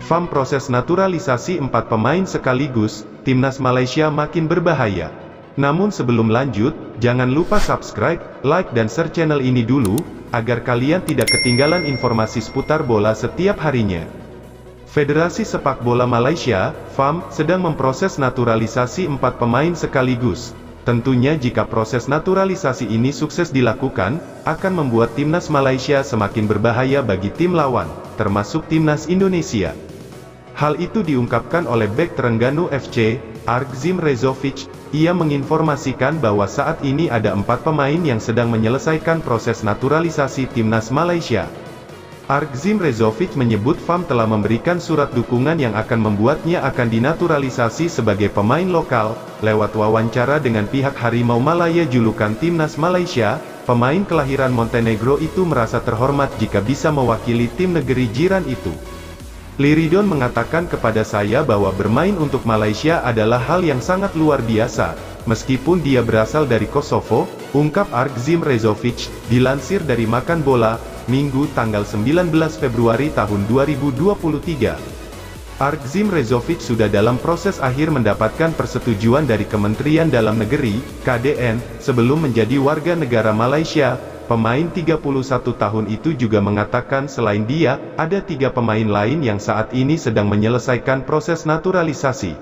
FAM proses naturalisasi 4 pemain sekaligus, timnas Malaysia makin berbahaya. Namun sebelum lanjut, jangan lupa subscribe, like dan share channel ini dulu, agar kalian tidak ketinggalan informasi seputar bola setiap harinya. Federasi Sepak Bola Malaysia, FAM, sedang memproses naturalisasi 4 pemain sekaligus. Tentunya jika proses naturalisasi ini sukses dilakukan, akan membuat timnas Malaysia semakin berbahaya bagi tim lawan, termasuk timnas Indonesia. Hal itu diungkapkan oleh bek Terengganu FC, Argzim Rezovic. Ia menginformasikan bahwa saat ini ada 4 pemain yang sedang menyelesaikan proses naturalisasi timnas Malaysia. Argzim Rezovic menyebut FAM telah memberikan surat dukungan yang akan membuatnya akan dinaturalisasi sebagai pemain lokal. Lewat wawancara dengan pihak Harimau Malaya julukan timnas Malaysia, pemain kelahiran Montenegro itu merasa terhormat jika bisa mewakili tim negeri jiran itu. Liridon mengatakan kepada saya bahwa bermain untuk Malaysia adalah hal yang sangat luar biasa, meskipun dia berasal dari Kosovo, ungkap Argzim Rezovic, dilansir dari Makan Bola, Minggu tanggal 19 Februari tahun 2023. Argzim Rezovic sudah dalam proses akhir mendapatkan persetujuan dari Kementerian Dalam Negeri, KDN, sebelum menjadi warga negara Malaysia. Pemain 31 tahun itu juga mengatakan selain dia, ada 3 pemain lain yang saat ini sedang menyelesaikan proses naturalisasi.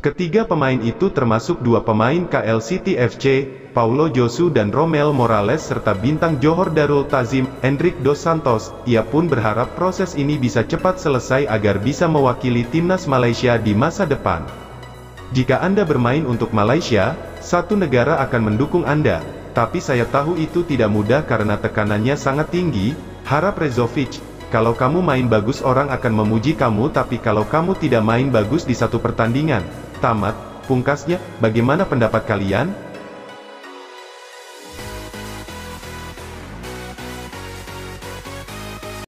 Ketiga pemain itu termasuk 2 pemain KL City FC, Paulo Josu dan Romel Morales serta bintang Johor Darul Tazim, Endrick Dos Santos. Ia pun berharap proses ini bisa cepat selesai agar bisa mewakili timnas Malaysia di masa depan. Jika Anda bermain untuk Malaysia, satu negara akan mendukung Anda. Tapi saya tahu itu tidak mudah karena tekanannya sangat tinggi, harap Rezovic. Kalau kamu main bagus orang akan memuji kamu, tapi kalau kamu tidak main bagus di satu pertandingan, tamat. Pungkasnya, bagaimana pendapat kalian?